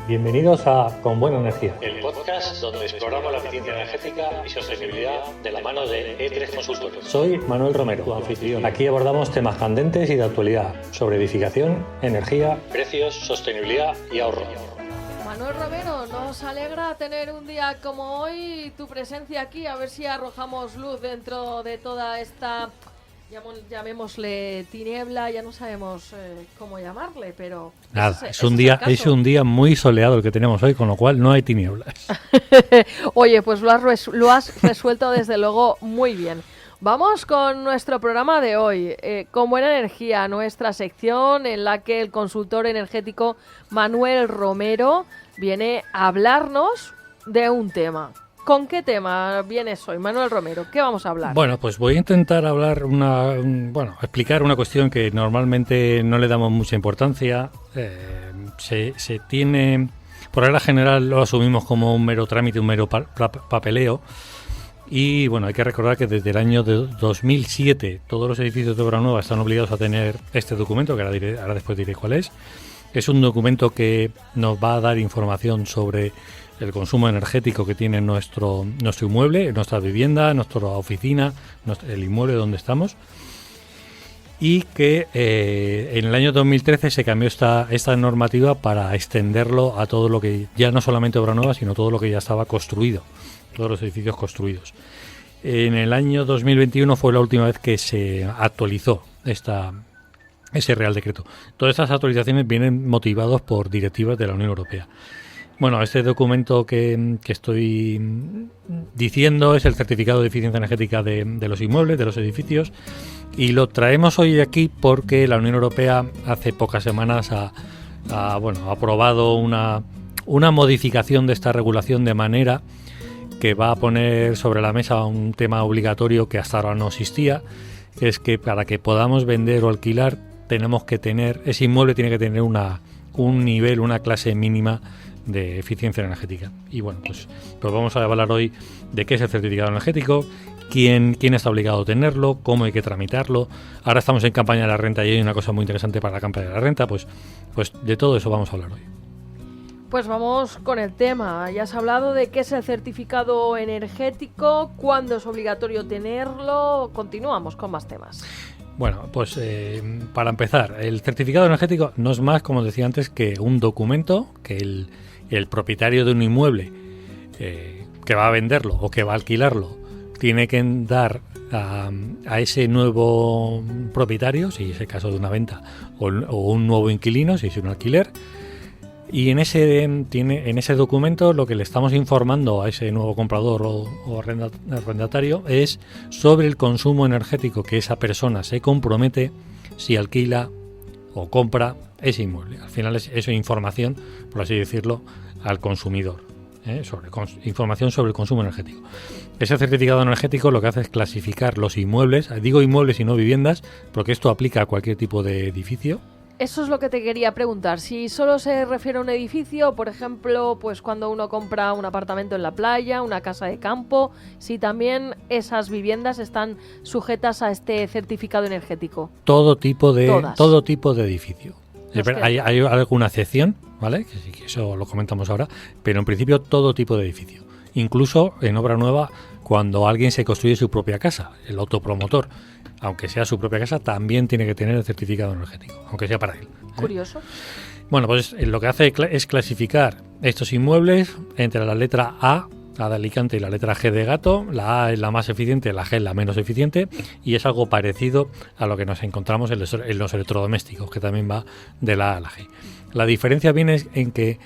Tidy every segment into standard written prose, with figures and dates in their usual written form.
Bienvenidos a Con Buena Energía, el podcast donde exploramos la eficiencia energética y sostenibilidad de la mano de E3 Consultores. Soy Manuel Romero, tu anfitrión. Aquí abordamos temas candentes y de actualidad sobre edificación, energía, precios, sostenibilidad y ahorro. Manuel Romero, nos alegra tener un día como hoy tu presencia aquí, a ver si arrojamos luz dentro de toda esta, llamémosle tiniebla, ya no sabemos cómo llamarle, pero... Nada, es un día muy soleado el que tenemos hoy, con lo cual no hay tinieblas. Oye, pues lo has resuelto desde luego muy bien. Vamos con nuestro programa de hoy, Con Buena Energía, nuestra sección en la que el consultor energético Manuel Romero viene a hablarnos de un tema. ¿Con qué tema vienes hoy, Manuel Romero? ¿Qué vamos a hablar? Bueno, pues voy a intentar hablar explicar una cuestión que normalmente no le damos mucha importancia. Se tiene, por regla general, lo asumimos como un mero trámite, un mero papeleo. Y bueno, hay que recordar que desde el año de 2007 todos los edificios de obra nueva están obligados a tener este documento, que ahora después diré cuál es. Es un documento que nos va a dar información sobre el consumo energético que tiene nuestro inmueble, nuestra vivienda, nuestra oficina, el inmueble donde estamos. Y que en el año 2013 se cambió esta normativa para extenderlo a todo lo que, ya no solamente obra nueva, sino todo lo que ya estaba construido, todos los edificios construidos. En el año 2021 fue la última vez que se actualizó ese Real Decreto. Todas estas actualizaciones vienen motivados por directivas de la Unión Europea. Bueno, este documento que estoy diciendo es el certificado de eficiencia energética de los inmuebles, de los edificios, y lo traemos hoy aquí porque la Unión Europea hace pocas semanas ha aprobado una modificación de esta regulación de manera que va a poner sobre la mesa un tema obligatorio que hasta ahora no existía, que es que para que podamos vender o alquilar ese inmueble tiene que tener un nivel, una clase mínima de eficiencia energética. Y bueno, pues vamos a hablar hoy de qué es el certificado energético, quién está obligado a tenerlo, cómo hay que tramitarlo. Ahora estamos en campaña de la renta y hay una cosa muy interesante para la campaña de la renta, pues de todo eso vamos a hablar hoy. Pues vamos con el tema. Ya has hablado de qué es el certificado energético, cuándo es obligatorio tenerlo. Continuamos con más temas. Bueno, pues para empezar, el certificado energético no es más, como decía antes, que un documento que el propietario de un inmueble que va a venderlo o que va a alquilarlo tiene que dar a ese nuevo propietario, si es el caso de una venta, o un nuevo inquilino, si es un alquiler. Y en ese documento lo que le estamos informando a ese nuevo comprador o arrendatario es sobre el consumo energético que esa persona se compromete si alquila o compra ese inmueble. Al final es información, por así decirlo, al consumidor, información sobre el consumo energético. Ese certificado energético lo que hace es clasificar los inmuebles, digo inmuebles y no viviendas, porque esto aplica a cualquier tipo de edificio. Eso es lo que te quería preguntar. Si solo se refiere a un edificio, por ejemplo, pues cuando uno compra un apartamento en la playa, una casa de campo, si también esas viviendas están sujetas a este certificado energético. Todo tipo de edificio. Hay alguna excepción, ¿vale? Que eso lo comentamos ahora, pero en principio todo tipo de edificio. Incluso en obra nueva, cuando alguien se construye su propia casa, el autopromotor, aunque sea su propia casa, también tiene que tener el certificado energético, aunque sea para él. Curioso. Bueno, pues lo que hace es clasificar estos inmuebles entre la letra A de Alicante y la letra G de gato. La A es la más eficiente, la G es la menos eficiente, y es algo parecido a lo que nos encontramos en los electrodomésticos, que también va de la A a la G. La diferencia viene en que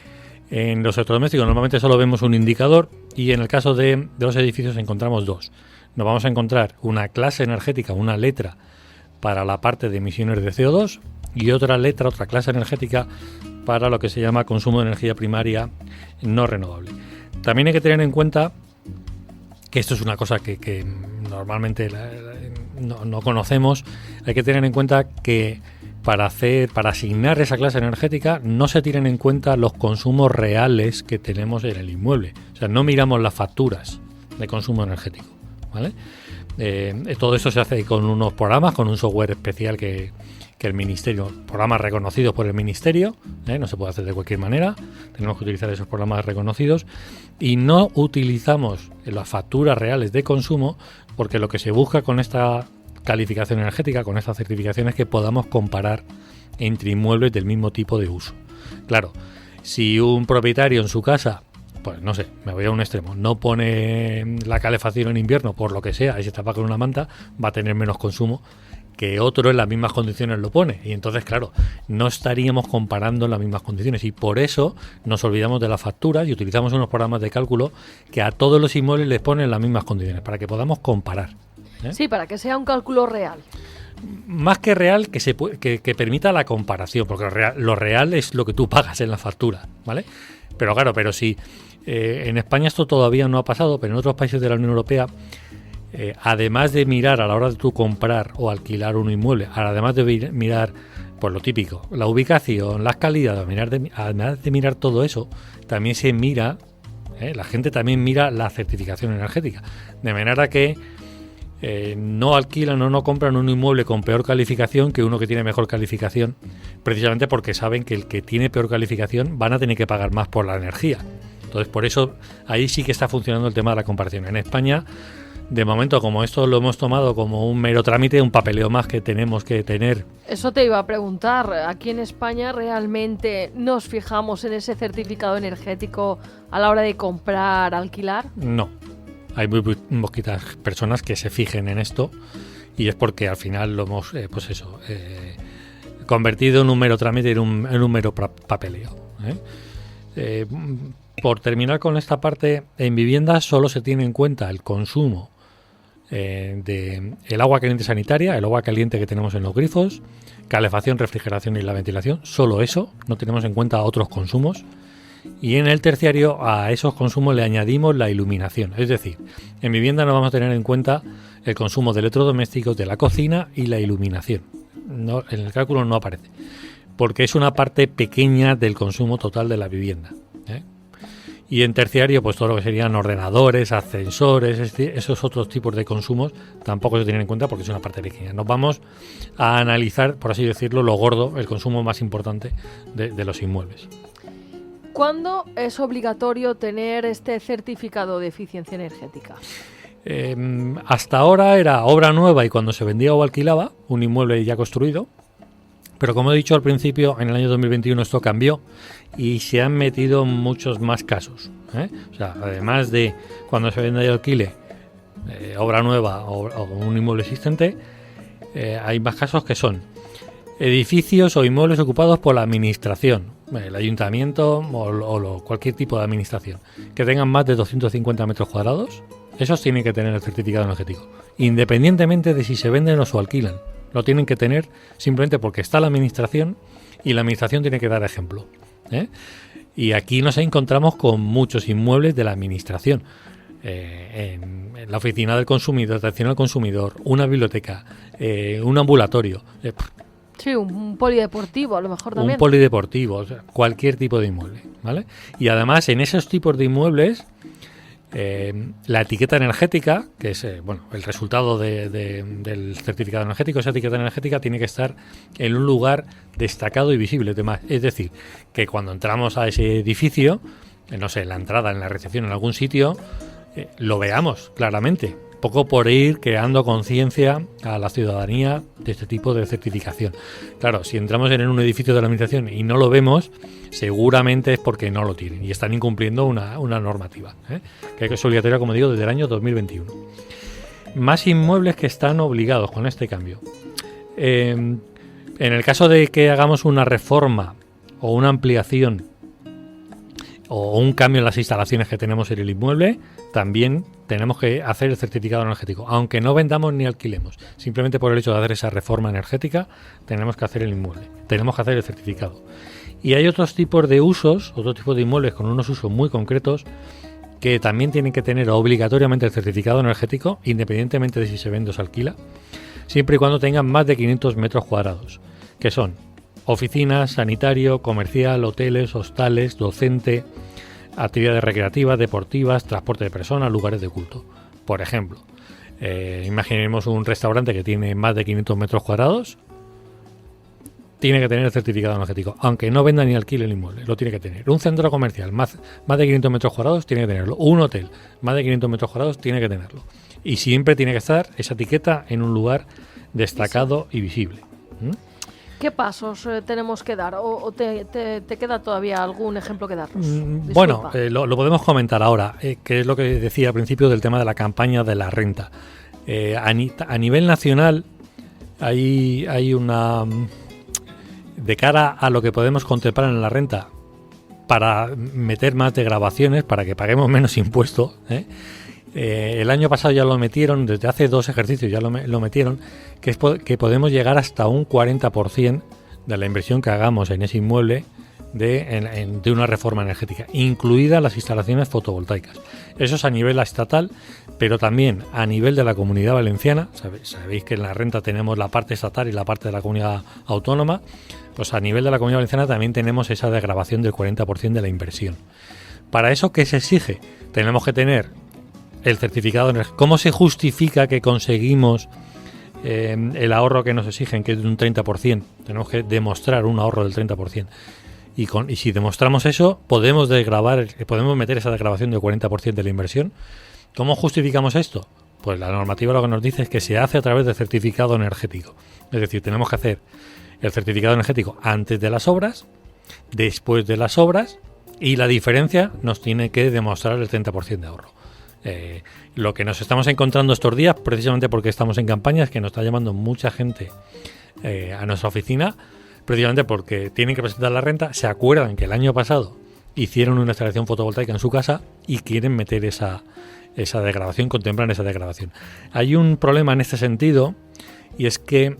en los electrodomésticos normalmente solo vemos un indicador y en el caso de los edificios encontramos dos. Nos vamos a encontrar una clase energética, una letra para la parte de emisiones de CO2 y otra clase energética para lo que se llama consumo de energía primaria no renovable. También hay que tener en cuenta que esto es una cosa que normalmente no conocemos. Hay que tener en cuenta que para asignar esa clase energética no se tienen en cuenta los consumos reales que tenemos en el inmueble. O sea, no miramos las facturas de consumo energético, ¿vale? Todo eso se hace con unos programas, con un software especial que que el Ministerio, programas reconocidos por el Ministerio, no se puede hacer de cualquier manera, tenemos que utilizar esos programas reconocidos y no utilizamos las facturas reales de consumo porque lo que se busca con esta calificación energética, con esta certificación, es que podamos comparar entre inmuebles del mismo tipo de uso. Claro, si un propietario en su casa, pues no sé, me voy a un extremo, no pone la calefacción en invierno por lo que sea y se tapa con una manta, va a tener menos consumo que otro en las mismas condiciones lo pone. Y entonces, claro, no estaríamos comparando en las mismas condiciones y por eso nos olvidamos de las facturas y utilizamos unos programas de cálculo que a todos los inmuebles les ponen las mismas condiciones para que podamos comparar. Sí, para que sea un cálculo real. Más que real, que permita la comparación, porque lo real es lo que tú pagas en la factura, ¿vale? Pero claro, si en España esto todavía no ha pasado, pero en otros países de la Unión Europea, además de mirar a la hora de tú comprar o alquilar un inmueble, además de mirar, pues lo típico, la ubicación, las calidades, además de mirar todo eso, también se mira, la gente también mira la certificación energética, de manera que no alquilan o no compran un inmueble con peor calificación que uno que tiene mejor calificación, precisamente porque saben que el que tiene peor calificación van a tener que pagar más por la energía. Entonces, por eso ahí sí que está funcionando el tema de la comparación. En España, de momento, como esto lo hemos tomado como un mero trámite, un papeleo más que tenemos que tener. Eso te iba a preguntar. ¿Aquí en España realmente nos fijamos en ese certificado energético a la hora de comprar, alquilar? No. Hay muy poquitas personas que se fijen en esto y es porque al final lo hemos convertido en un mero trámite, en un mero papeleo. Por terminar con esta parte, en viviendas solo se tiene en cuenta el consumo de el agua caliente sanitaria, el agua caliente que tenemos en los grifos, calefacción, refrigeración y la ventilación, solo eso, no tenemos en cuenta otros consumos. Y en el terciario a esos consumos le añadimos la iluminación. Es decir, en vivienda no vamos a tener en cuenta el consumo de electrodomésticos, de la cocina y la iluminación. No, en el cálculo no aparece, porque es una parte pequeña del consumo total de la vivienda. Y en terciario, pues todo lo que serían ordenadores, ascensores, esos otros tipos de consumos tampoco se tienen en cuenta porque es una parte pequeña. Nos vamos a analizar, por así decirlo, lo gordo, el consumo más importante de los inmuebles. ¿Cuándo es obligatorio tener este certificado de eficiencia energética? Hasta ahora era obra nueva y cuando se vendía o alquilaba un inmueble ya construido, pero como he dicho al principio, en el año 2021 esto cambió y se han metido muchos más casos. O sea, además de cuando se vende y alquile obra nueva o un inmueble existente, hay más casos que son edificios o inmuebles ocupados por la administración, el ayuntamiento o cualquier tipo de administración, que tengan más de 250 metros cuadrados. Esos tienen que tener el certificado energético, independientemente de si se venden o se alquilan. Lo tienen que tener simplemente porque está la administración y la administración tiene que dar ejemplo. Y aquí nos encontramos con muchos inmuebles de la administración. En la oficina del consumidor, atención al consumidor, una biblioteca, un ambulatorio. Sí, un polideportivo a lo mejor también. Un polideportivo, o sea, cualquier tipo de inmueble, ¿vale? Y además en esos tipos de inmuebles, la etiqueta energética, que es el resultado del certificado energético, esa etiqueta energética tiene que estar en un lugar destacado y visible. Es decir, que cuando entramos a ese edificio, no sé, en la entrada, en la recepción, en algún sitio, lo veamos claramente. Poco por ir creando conciencia a la ciudadanía de este tipo de certificación. Claro, si entramos en un edificio de la administración y no lo vemos, seguramente es porque no lo tienen y están incumpliendo una normativa, que es obligatoria, como digo, desde el año 2021. Más inmuebles que están obligados con este cambio. En el caso de que hagamos una reforma o una ampliación o un cambio en las instalaciones que tenemos en el inmueble, también tenemos que hacer el certificado energético, aunque no vendamos ni alquilemos. Simplemente por el hecho de hacer esa reforma energética, tenemos que hacer el inmueble, tenemos que hacer el certificado. Y hay otros tipos de usos, otros tipos de inmuebles con unos usos muy concretos, que también tienen que tener obligatoriamente el certificado energético, independientemente de si se vende o se alquila, siempre y cuando tengan más de 500 metros cuadrados, que son oficinas, sanitario, comercial, hoteles, hostales, docente, actividades recreativas, deportivas, transporte de personas, lugares de culto. Por ejemplo, imaginemos un restaurante que tiene más de 500 metros cuadrados, tiene que tener el certificado energético, aunque no venda ni alquile el inmueble, lo tiene que tener. Un centro comercial más de 500 metros cuadrados tiene que tenerlo. Un hotel más de 500 metros cuadrados tiene que tenerlo. Y siempre tiene que estar esa etiqueta en un lugar destacado y visible. ¿Qué pasos tenemos que dar? ¿O te queda todavía algún ejemplo que darnos? Bueno, lo podemos comentar ahora, que es lo que decía al principio del tema de la campaña de la renta. A nivel nacional hay una... De cara a lo que podemos contemplar en la renta, para meter más desgravaciones, para que paguemos menos impuestos, el año pasado ya lo metieron, desde hace 2 ejercicios ya lo metieron, que es que podemos llegar hasta un 40% de la inversión que hagamos en ese inmueble de una reforma energética, incluidas las instalaciones fotovoltaicas. Eso es a nivel estatal, pero también a nivel de la Comunidad Valenciana. Sabéis que en la renta tenemos la parte estatal y la parte de la comunidad autónoma. Pues a nivel de la Comunidad Valenciana también tenemos esa desgravación del 40% de la inversión. Para eso, ¿qué se exige? Tenemos que tener el certificado energético. ¿Cómo se justifica que conseguimos el ahorro que nos exigen, que es de un 30%? Tenemos que demostrar un ahorro del 30%. Y si demostramos eso, podemos meter esa desgravación del 40% de la inversión. ¿Cómo justificamos esto? Pues la normativa lo que nos dice es que se hace a través del certificado energético. Es decir, tenemos que hacer el certificado energético antes de las obras, después de las obras, y la diferencia nos tiene que demostrar el 30% de ahorro. Lo que nos estamos encontrando estos días, precisamente porque estamos en campaña, es que nos está llamando mucha gente a nuestra oficina, precisamente porque tienen que presentar la renta, se acuerdan que el año pasado hicieron una instalación fotovoltaica en su casa y quieren meter esa degradación, contemplan esa degradación. Hay un problema en este sentido, y es que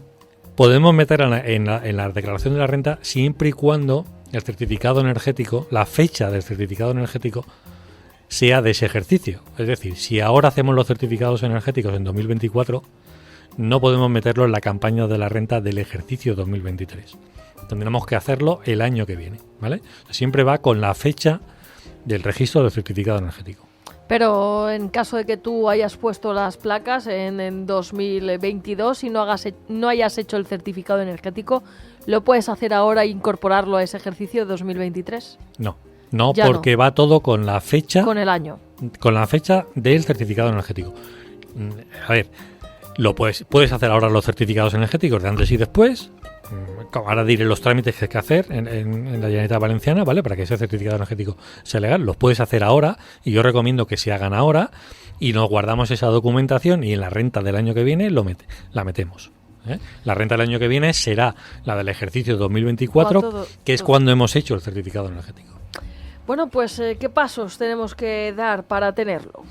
podemos meter en la declaración de la renta siempre y cuando el certificado energético, la fecha del certificado energético, sea de ese ejercicio. Es decir, si ahora hacemos los certificados energéticos en 2024, no podemos meterlo en la campaña de la renta del ejercicio 2023. Tendremos que hacerlo el año que viene, ¿vale? Siempre va con la fecha del registro del certificado energético. Pero en caso de que tú hayas puesto las placas en 2022 y no hayas hecho el certificado energético, ¿lo puedes hacer ahora e incorporarlo a ese ejercicio de 2023? No, porque va todo con la fecha. Con el año. Con la fecha del certificado energético. A ver, puedes hacer ahora los certificados energéticos de antes y después. Ahora diré los trámites que hay que hacer en la Generalitat Valenciana, ¿vale? Para que ese certificado energético sea legal. Los puedes hacer ahora y yo recomiendo que se hagan ahora y nos guardamos esa documentación y en la renta del año que viene la metemos. La renta del año que viene será la del ejercicio 2024, que es cuando hemos hecho el certificado energético. Bueno, pues ¿qué pasos tenemos que dar para tenerlo?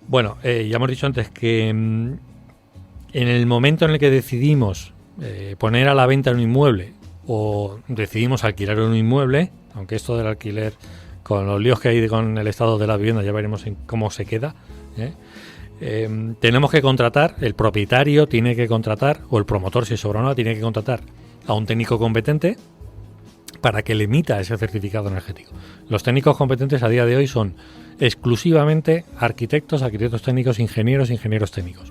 Bueno, ya hemos dicho antes que en el momento en el que decidimos poner a la venta un inmueble o decidimos alquilar un inmueble, aunque esto del alquiler, con los líos que hay con el estado de la vivienda, ya veremos cómo se queda, tenemos que contratar, el propietario tiene que contratar, o el promotor, si sobra una, tiene que contratar a un técnico competente para que le emita ese certificado energético. Los técnicos competentes a día de hoy son exclusivamente arquitectos técnicos, ingenieros técnicos.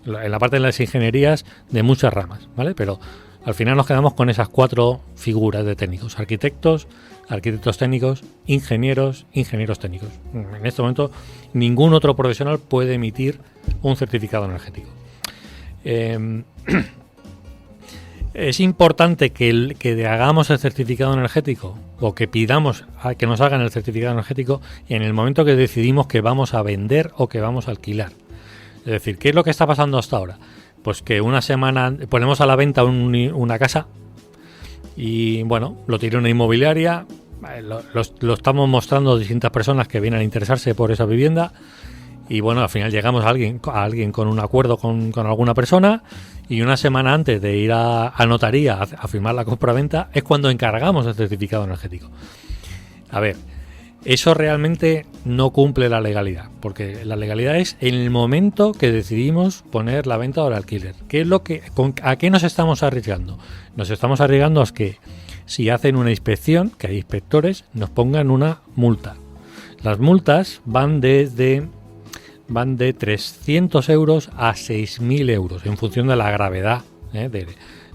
En la parte de las ingenierías de muchas ramas, ¿vale? Pero al final nos quedamos con esas 4 figuras de técnicos: arquitectos técnicos, ingenieros técnicos. En este momento ningún otro profesional puede emitir un certificado energético. Es importante que hagamos el certificado energético o que pidamos a que nos hagan el certificado energético en el momento que decidimos que vamos a vender o que vamos a alquilar. Es decir, ¿qué es lo que está pasando hasta ahora? Pues que una semana ponemos a la venta una casa y, bueno, lo tiene una inmobiliaria, lo estamos mostrando a distintas personas que vienen a interesarse por esa vivienda y, bueno, al final llegamos a alguien con un acuerdo con alguna persona y una semana antes de ir a notaría a firmar la compraventa es cuando encargamos el certificado energético. A ver, eso realmente no cumple la legalidad, porque la legalidad es en el momento que decidimos poner la venta o el alquiler. ¿A qué nos estamos arriesgando? Nos estamos arriesgando a que si hacen una inspección, que hay inspectores, nos pongan una multa. Las multas van de 300 euros a 6.000 euros en función de la gravedad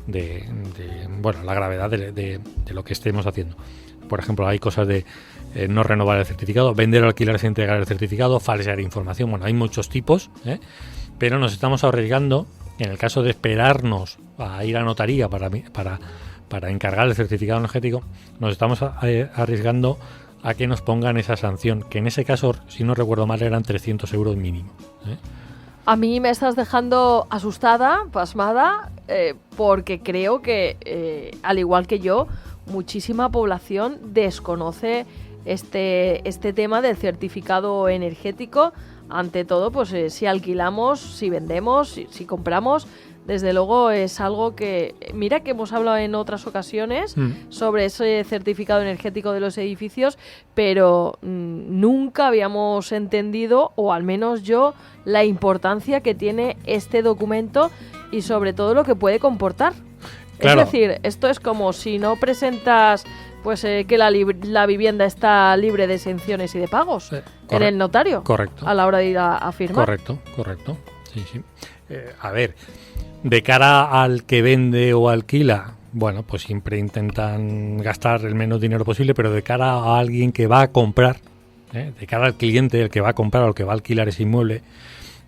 la gravedad de lo que estemos haciendo. Por ejemplo, hay cosas de no renovar el certificado, vender o alquilar sin entregar el certificado, falsear información. Bueno, hay muchos tipos, pero nos estamos arriesgando, en el caso de esperarnos a ir a notaría para encargar el certificado energético, nos estamos arriesgando a que nos pongan esa sanción, que en ese caso, si no recuerdo mal, eran 300 euros mínimo. A mí me estás dejando asustada, pasmada, porque creo que, al igual que yo, muchísima población desconoce este tema del certificado energético. Ante todo, pues si alquilamos, si vendemos, si compramos, desde luego es algo que, mira que hemos hablado en otras ocasiones sobre ese certificado energético de los edificios, pero nunca habíamos entendido, o al menos yo, la importancia que tiene este documento y sobre todo lo que puede comportar. Claro. Es decir, esto es como si no presentas pues que la vivienda está libre de exenciones y de pagos en el notario. Correcto. A la hora de ir a firmar. Correcto. Sí. A ver, de cara al que vende o alquila, bueno, pues siempre intentan gastar el menos dinero posible, pero de cara a alguien que va a comprar, de cara al cliente, el que va a comprar o el que va a alquilar ese inmueble,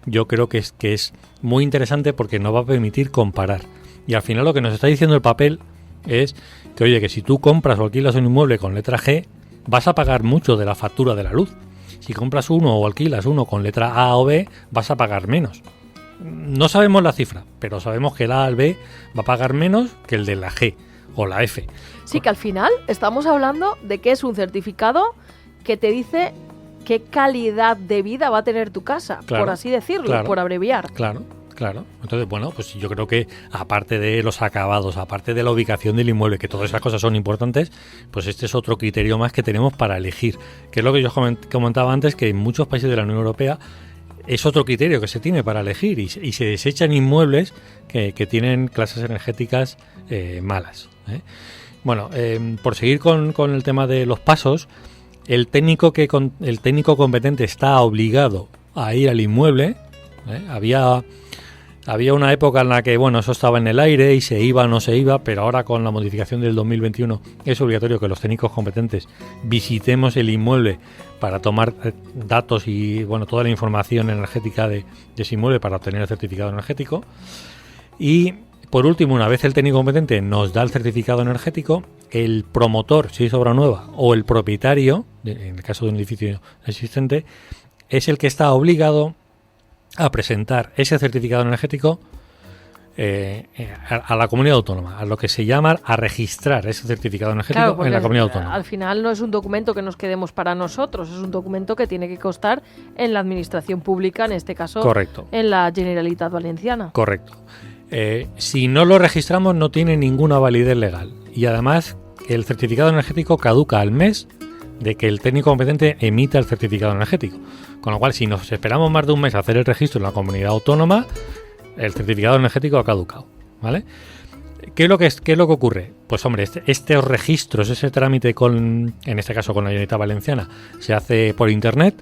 yo creo que es muy interesante porque nos va a permitir comparar. Y al final lo que nos está diciendo el papel es que, oye, que si tú compras o alquilas un inmueble con letra G, vas a pagar mucho de la factura de la luz. Si compras uno o alquilas uno con letra A o B, vas a pagar menos. No sabemos la cifra, pero sabemos que el A al B va a pagar menos que el de la G o la F. Sí, que al final estamos hablando de que es un certificado que te dice qué calidad de vida va a tener tu casa, por así decirlo, por abreviar. Claro. Entonces, bueno, pues yo creo que aparte de los acabados, aparte de la ubicación del inmueble, que todas esas cosas son importantes, pues este es otro criterio más que tenemos para elegir. Que es lo que yo comentaba antes, que en muchos países de la Unión Europea es otro criterio que se tiene para elegir y se desechan inmuebles que tienen clases energéticas malas. Bueno, por seguir con el tema de los pasos, el técnico competente está obligado a ir al inmueble. Había una época en la que, bueno, eso estaba en el aire y se iba o no se iba, pero ahora con la modificación del 2021 es obligatorio que los técnicos competentes visitemos el inmueble para tomar datos y, bueno, toda la información energética de ese inmueble para obtener el certificado energético. Y, por último, una vez el técnico competente nos da el certificado energético, el promotor, si es obra nueva, o el propietario, en el caso de un edificio existente, es el que está obligado a presentar ese certificado energético a la comunidad autónoma, a lo que se llama a registrar ese certificado energético en la comunidad autónoma. Al final no es un documento que nos quedemos para nosotros, es un documento que tiene que constar en la administración pública, en este caso en la Generalitat Valenciana. Correcto. Si no lo registramos no tiene ninguna validez legal y además el certificado energético caduca al mes de que el técnico competente emita el certificado energético. Con lo cual, si nos esperamos más de un mes a hacer el registro en la comunidad autónoma, el certificado energético ha caducado, ¿vale? ¿Qué es lo que ocurre? Pues hombre, estos registros, ese trámite en este caso con la Generalitat Valenciana, se hace por internet.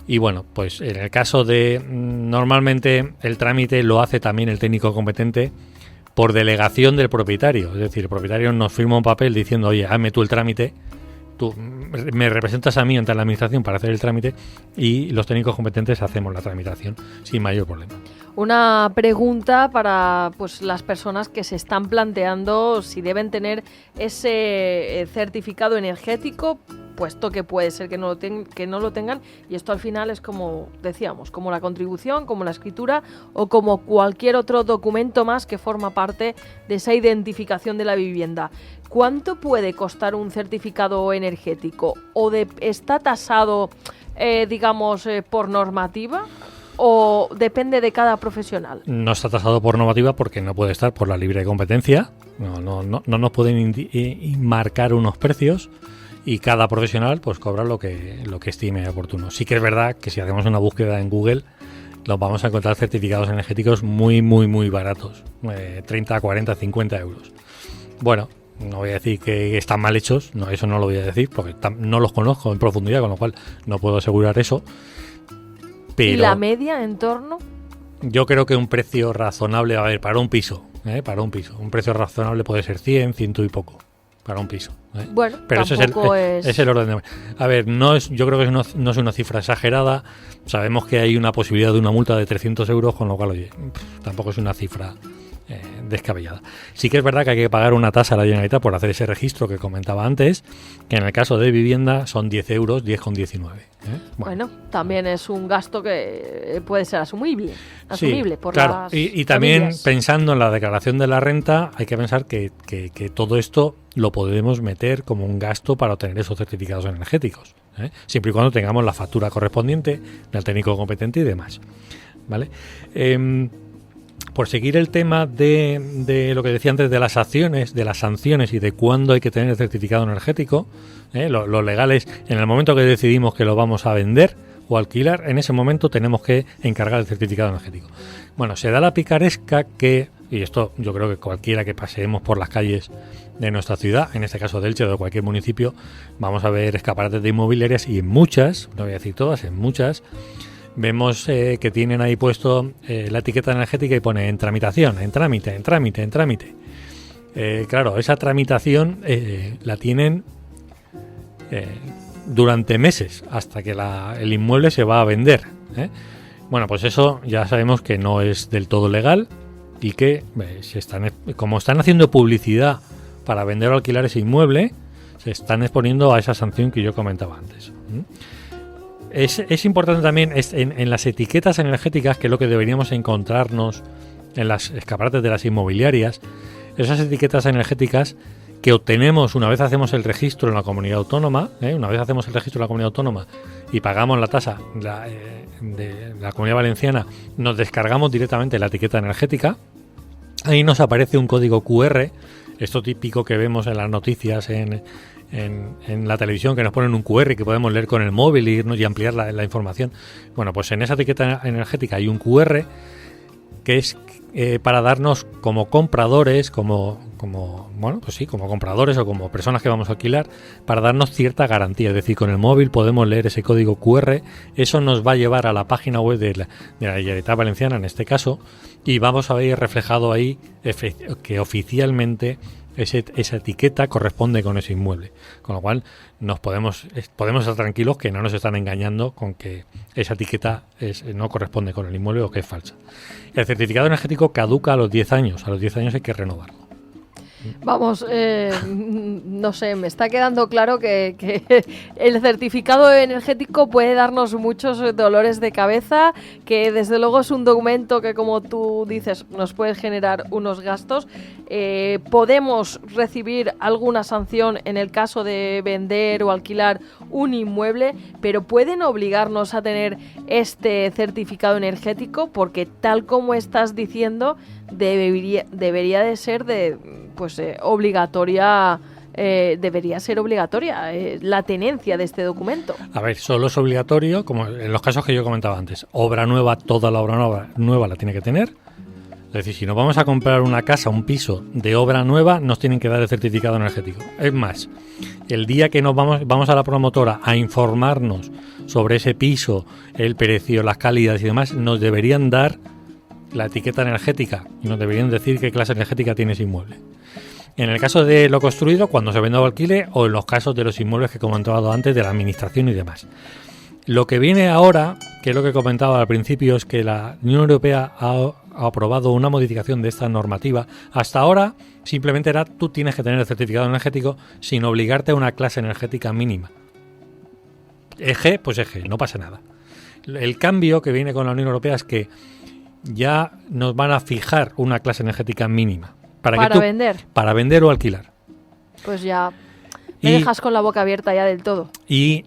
Y bueno, pues en el caso de normalmente el trámite lo hace también el técnico competente por delegación del propietario. Es decir, el propietario nos firma un papel diciendo, oye, hazme tú el trámite. Tú me representas a mí ante la administración para hacer el trámite y los técnicos competentes hacemos la tramitación sin mayor problema. Una pregunta para las personas que se están planteando si deben tener ese certificado energético, puesto que puede ser que no lo tengan, y esto al final es como decíamos, como la contribución, como la escritura o como cualquier otro documento más que forma parte de esa identificación de la vivienda. ¿Cuánto puede costar un certificado energético? ¿O está tasado, por normativa? ¿O depende de cada profesional? No está tasado por normativa porque no puede estar por la libre competencia. No nos pueden marcar unos precios y cada profesional pues cobra lo que estime oportuno. Sí que es verdad que si hacemos una búsqueda en Google nos vamos a encontrar certificados energéticos muy, muy, muy baratos. 30, 40, 50 euros. Bueno, no voy a decir que están mal hechos, no, eso no lo voy a decir porque no los conozco en profundidad, con lo cual no puedo asegurar eso. Pero ¿y la media en torno? Yo creo que un precio razonable, a ver, para un piso, para un piso. Un precio razonable puede ser 100, 100 y poco para un piso. Bueno, pero ese es el orden de... A ver, yo creo que no es una cifra exagerada. Sabemos que hay una posibilidad de una multa de 300 euros, con lo cual, oye, tampoco es una cifra descabellada. Sí que es verdad que hay que pagar una tasa a la Generalitat por hacer ese registro que comentaba antes, que en el caso de vivienda son 10 euros, 10,19. Bueno, también es un gasto que puede ser asumible Sí, por claro. las Y también familias. Pensando en la declaración de la renta, hay que pensar que todo esto lo podemos meter como un gasto para obtener esos certificados energéticos, siempre y cuando tengamos la factura correspondiente del técnico competente y demás, ¿vale? Por seguir el tema de lo que decía antes de las acciones, de las sanciones y de cuándo hay que tener el certificado energético, lo legal es en el momento que decidimos que lo vamos a vender o alquilar, en ese momento tenemos que encargar el certificado energético. Bueno, se da la picaresca que, y esto yo creo que cualquiera que paseemos por las calles de nuestra ciudad, en este caso de Elche o de cualquier municipio, vamos a ver escaparates de inmobiliarias y en muchas, no voy a decir todas, en muchas, vemos que tienen ahí puesto la etiqueta energética y pone en tramitación, en trámite. Claro, esa tramitación la tienen durante meses hasta que el inmueble se va a vender. Bueno, pues eso ya sabemos que no es del todo legal y que como están haciendo publicidad para vender o alquilar ese inmueble, se están exponiendo a esa sanción que yo comentaba antes. Es importante también en las etiquetas energéticas, que es lo que deberíamos encontrarnos en las escaparates de las inmobiliarias, esas etiquetas energéticas que obtenemos una vez hacemos el registro en la comunidad autónoma, y pagamos la tasa de la Comunidad Valenciana, nos descargamos directamente la etiqueta energética, ahí nos aparece un código QR, esto típico que vemos en las noticias en la televisión, que nos ponen un QR que podemos leer con el móvil y ampliar la información. Bueno, pues en esa etiqueta energética hay un QR que es para darnos como compradores, como compradores o como personas que vamos a alquilar, para darnos cierta garantía. Es decir, con el móvil podemos leer ese código QR, eso nos va a llevar a la página web de la Generalitat Valenciana en este caso, y vamos a ver reflejado ahí que oficialmente esa etiqueta corresponde con ese inmueble, con lo cual podemos estar tranquilos que no nos están engañando con que esa etiqueta no corresponde con el inmueble o que es falsa. El certificado energético caduca a los 10 años, hay que renovarlo. Vamos, no sé, me está quedando claro que el certificado energético puede darnos muchos dolores de cabeza, que desde luego es un documento que, como tú dices, nos puede generar unos gastos. Podemos recibir alguna sanción en el caso de vender o alquilar un inmueble, pero pueden obligarnos a tener este certificado energético, porque tal como estás diciendo, debería de ser obligatoria. Debería ser obligatoria la tenencia de este documento. A ver, solo es obligatorio, como en los casos que yo comentaba antes, obra nueva, toda la obra nueva la tiene que tener. Es decir, si nos vamos a comprar una casa, un piso de obra nueva, nos tienen que dar el certificado energético. Es más, el día que nos vamos a la promotora a informarnos sobre ese piso, el precio, las calidades y demás, nos deberían dar la etiqueta energética y nos deberían decir qué clase energética tiene ese inmueble. En el caso de lo construido, cuando se vende o alquile, o en los casos de los inmuebles que comentaba antes, de la administración y demás. Lo que viene ahora, que es lo que comentaba al principio, es que la Unión Europea ha aprobado una modificación de esta normativa. Hasta ahora simplemente era tú tienes que tener el certificado energético sin obligarte a una clase energética mínima. Eje, pues eje, no pasa nada. El cambio que viene con la Unión Europea es que ya nos van a fijar una clase energética mínima. Para vender o alquilar. Pues ya me dejas con la boca abierta ya del todo. ¿Y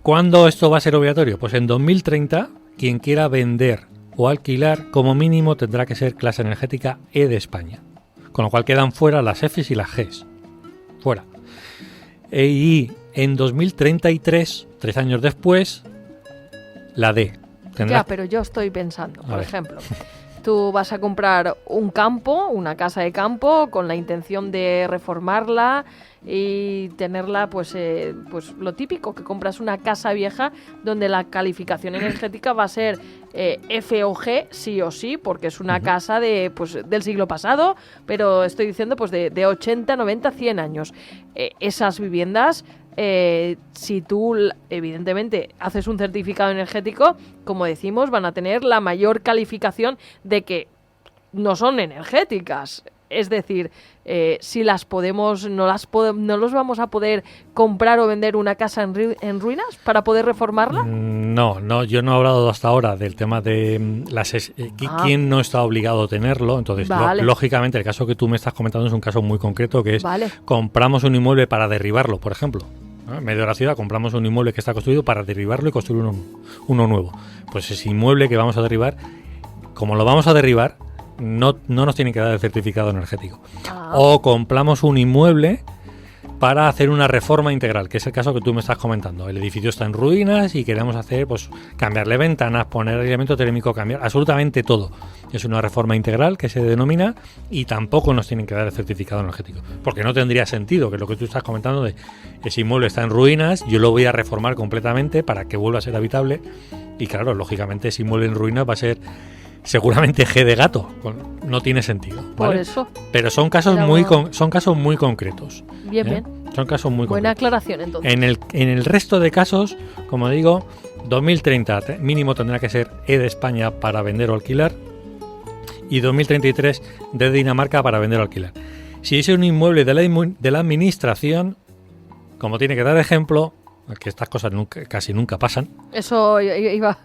cuándo esto va a ser obligatorio? Pues en 2030, quien quiera vender o alquilar, como mínimo tendrá que ser clase energética E de España. Con lo cual quedan fuera las Fs y las Gs. Fuera. Y en 2033, 3 años después, la D. Ya, pero yo estoy pensando, por ejemplo, tú vas a comprar un campo, una casa de campo, con la intención de reformarla y tenerla, pues lo típico, que compras una casa vieja donde la calificación energética va a ser F o G, sí o sí, porque es una casa del siglo pasado, pero estoy diciendo pues de 80, 90, 100 años. Esas viviendas, si tú evidentemente haces un certificado energético, como decimos, van a tener la mayor calificación de que no son energéticas. Es decir, si las podemos, no los vamos a poder comprar o vender una casa en ruinas para poder reformarla. No, yo no he hablado hasta ahora del tema de quién no está obligado a tenerlo. Entonces, vale. Lógicamente, el caso que tú me estás comentando es un caso muy concreto, que es compramos un inmueble para derribarlo, por ejemplo. En medio de la ciudad compramos un inmueble que está construido para derribarlo y construir uno nuevo. Pues ese inmueble que vamos a derribar, como lo vamos a derribar, no nos tienen que dar el certificado energético. O compramos un inmueble para hacer una reforma integral, que es el caso que tú me estás comentando. El edificio está en ruinas y queremos hacer, pues, cambiarle ventanas, poner aislamiento térmico, cambiar absolutamente todo. Es una reforma integral que se denomina, y tampoco nos tienen que dar el certificado energético, porque no tendría sentido que lo que tú estás comentando de ese inmueble está en ruinas, yo lo voy a reformar completamente para que vuelva a ser habitable. Y claro, lógicamente ese inmueble en ruinas va a ser seguramente G de gato, no tiene sentido, ¿vale? Por eso. Pero son casos muy concretos. Bien. Son casos muy buena concretos. Aclaración, entonces. En el resto de casos, como digo, 2030 mínimo tendrá que ser E de España para vender o alquilar, y 2033 de Dinamarca para vender o alquilar. Si es un inmueble de la administración, como tiene que dar ejemplo, que estas cosas casi nunca pasan. Eso iba.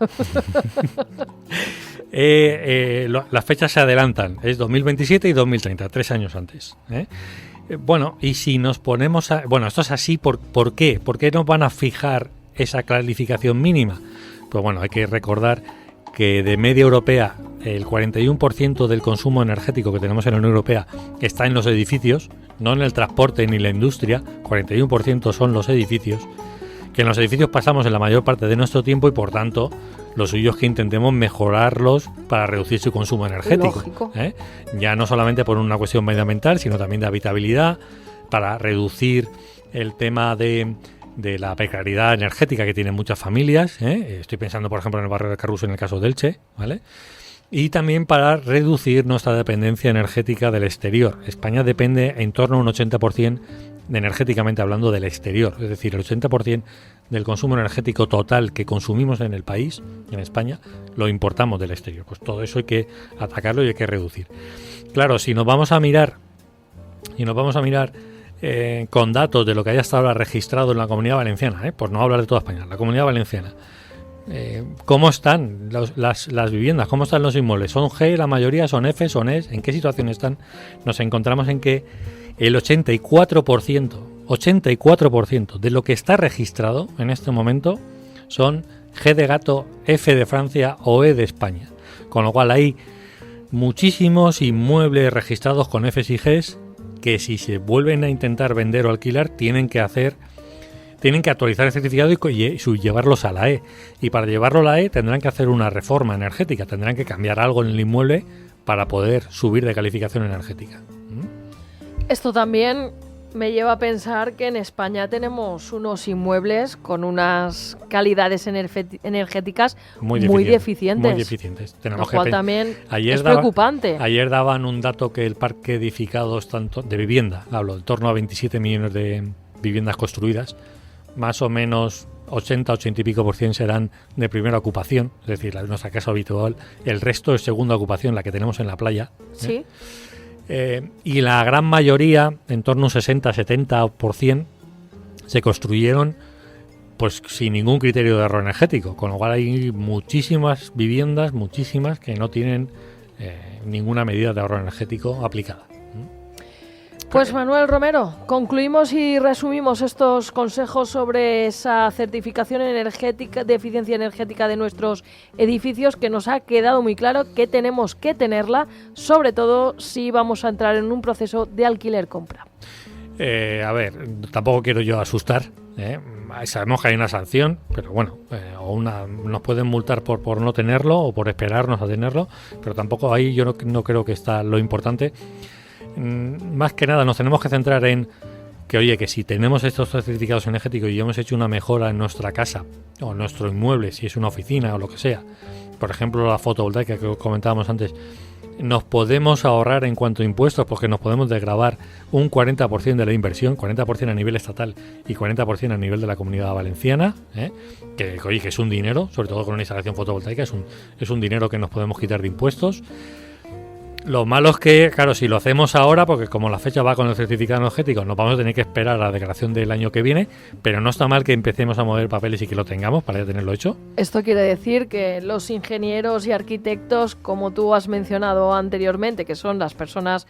Las fechas se adelantan, es 2027 y 2030, 3 años antes. Bueno, y si nos ponemos a... Bueno, esto es así, ¿por qué? ¿Por qué nos van a fijar esa calificación mínima? Pues bueno, hay que recordar que de media europea el 41% del consumo energético que tenemos en la Unión Europea está en los edificios, no en el transporte ni la industria. 41% son los edificios, que en los edificios pasamos en la mayor parte de nuestro tiempo, y por tanto lo suyo es que intentemos mejorarlos para reducir su consumo energético. Ya no solamente por una cuestión medioambiental, sino también de habitabilidad, para reducir el tema de la precariedad energética que tienen muchas familias. Estoy pensando, por ejemplo, en el barrio de Carrús, en el caso de Elche, ¿vale? Y también para reducir nuestra dependencia energética del exterior. España depende en torno a un 80% energéticamente hablando del exterior, es decir, el 80% del consumo energético total que consumimos en el país, en España, lo importamos del exterior. Pues todo eso hay que atacarlo y hay que reducir. Claro, si nos vamos a mirar con datos de lo que haya hasta ahora registrado en la Comunidad Valenciana, por no hablar de toda España, la Comunidad Valenciana, ¿cómo están las viviendas? ¿Cómo están los inmuebles? ¿Son G, la mayoría? ¿Son F? ¿Son E? ¿En qué situación están? Nos encontramos en que el 84% de lo que está registrado en este momento son G de gato, F de Francia o E de España. Con lo cual hay muchísimos inmuebles registrados con Fs y Gs que, si se vuelven a intentar vender o alquilar, tienen que actualizar el certificado y llevarlos a la E. Y para llevarlo a la E tendrán que hacer una reforma energética, tendrán que cambiar algo en el inmueble para poder subir de calificación energética. Esto también me lleva a pensar que en España tenemos unos inmuebles con unas calidades energéticas muy deficientes. Muy deficientes. Lo cual también es preocupante. Ayer daban un dato que el parque edificado de vivienda, hablo, en torno a 27 millones de viviendas construidas, más o menos 80 y pico % serán de primera ocupación, es decir, nuestra casa habitual. El resto es segunda ocupación, la que tenemos en la playa. Sí. Y la gran mayoría, en torno a un 60-70%, se construyeron pues sin ningún criterio de ahorro energético, con lo cual hay muchísimas viviendas, que no tienen ninguna medida de ahorro energético aplicada. Pues Manuel Romero, concluimos y resumimos estos consejos sobre esa certificación energética, de eficiencia energética de nuestros edificios, que nos ha quedado muy claro que tenemos que tenerla, sobre todo si vamos a entrar en un proceso de alquiler-compra. A ver, tampoco quiero yo asustar, sabemos que hay una sanción, pero bueno, nos pueden multar por no tenerlo o por esperarnos a tenerlo, pero tampoco ahí yo no creo que está lo importante. Más que nada nos tenemos que centrar en oye, que si tenemos estos certificados energéticos y hemos hecho una mejora en nuestra casa o en nuestro inmueble, si es una oficina o lo que sea, por ejemplo la fotovoltaica que comentábamos antes, nos podemos ahorrar en cuanto a impuestos porque nos podemos desgravar un 40% de la inversión, 40% a nivel estatal y 40% a nivel de la Comunidad Valenciana, que oye, que es un dinero, sobre todo con una instalación fotovoltaica, es un dinero que nos podemos quitar de impuestos. Lo malo es que, claro, si lo hacemos ahora, porque como la fecha va con el certificado energético, nos vamos a tener que esperar a la declaración del año que viene, pero no está mal que empecemos a mover papeles y que lo tengamos para ya tenerlo hecho. Esto quiere decir que los ingenieros y arquitectos, como tú has mencionado anteriormente, que son las personas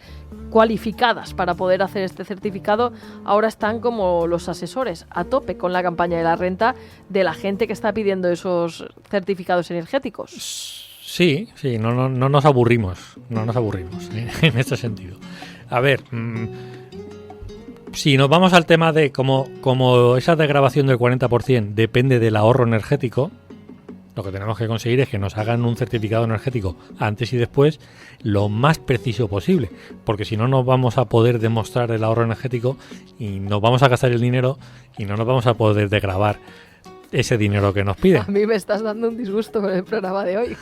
cualificadas para poder hacer este certificado, ahora están como los asesores a tope con la campaña de la renta de la gente que está pidiendo esos certificados energéticos. Sí, no nos aburrimos, en este sentido. A ver, si nos vamos al tema de como esa desgravación del 40% depende del ahorro energético, lo que tenemos que conseguir es que nos hagan un certificado energético antes y después lo más preciso posible, porque si no, no vamos a poder demostrar el ahorro energético y nos vamos a gastar el dinero y no nos vamos a poder desgravar ese dinero que nos piden. A mí me estás dando un disgusto con el programa de hoy.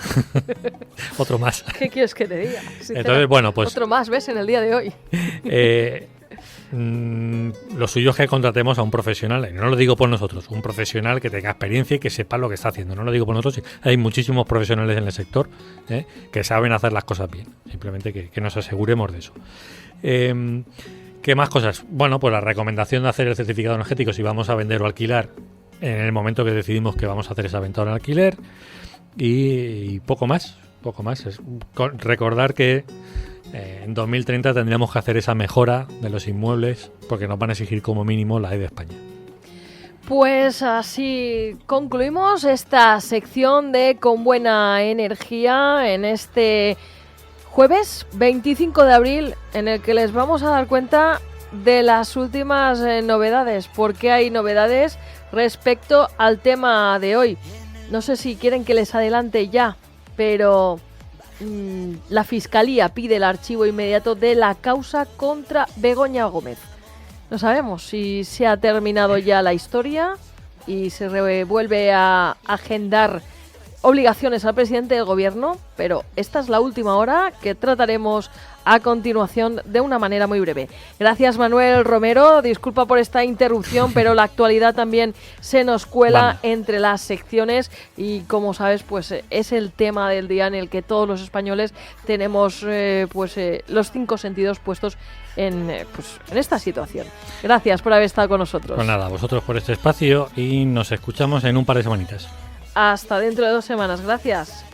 Otro más. ¿Qué quieres que te diga? Entonces, bueno, pues... Otro más, ¿ves? En el día de hoy. Lo suyo es que contratemos a un profesional, y no lo digo por nosotros, un profesional que tenga experiencia y que sepa lo que está haciendo. No lo digo por nosotros, hay muchísimos profesionales en el sector que saben hacer las cosas bien. Simplemente que nos aseguremos de eso. ¿Qué más cosas? Bueno, pues la recomendación de hacer el certificado energético si vamos a vender o alquilar en el momento que decidimos que vamos a hacer esa venta o alquiler, y poco más. Es recordar que en 2030 tendríamos que hacer esa mejora de los inmuebles porque nos van a exigir como mínimo la E de España. Pues así concluimos esta sección de Con Buena Energía en este jueves 25 de abril, en el que les vamos a dar cuenta de las últimas novedades, porque hay novedades respecto al tema de hoy. No sé si quieren que les adelante ya, pero la Fiscalía pide el archivo inmediato de la causa contra Begoña Gómez. No sabemos si se ha terminado ya la historia y se vuelve a agendar obligaciones al presidente del gobierno, pero esta es la última hora que trataremos a continuación de una manera muy breve. Gracias, Manuel Romero, disculpa por esta interrupción, pero la actualidad también se nos cuela entre las secciones y, como sabes, pues es el tema del día en el que todos los españoles tenemos los 5 sentidos puestos en esta situación. Gracias por haber estado con nosotros. Pues nada, vosotros por este espacio y nos escuchamos en un par de semanitas. Hasta dentro de 2 semanas. Gracias.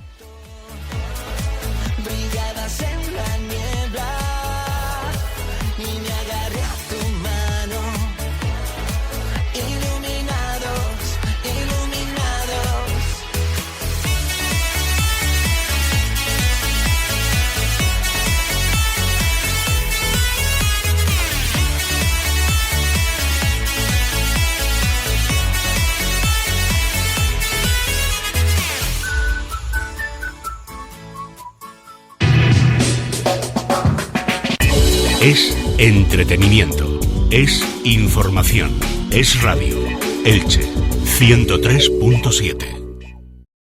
Es entretenimiento, es información, es radio. Elche, 103.7.